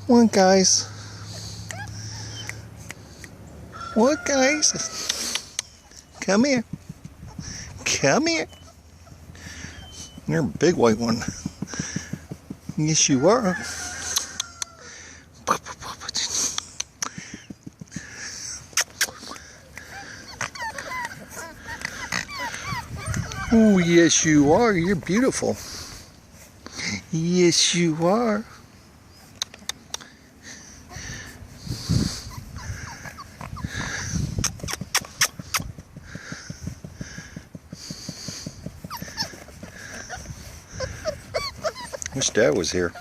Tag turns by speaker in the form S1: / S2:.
S1: What, guys? What, guys? Come here. Come here. You're a big white one. Yes, you are. Oh, yes, you are. You're beautiful. Yes, you are. Wish Dad was here.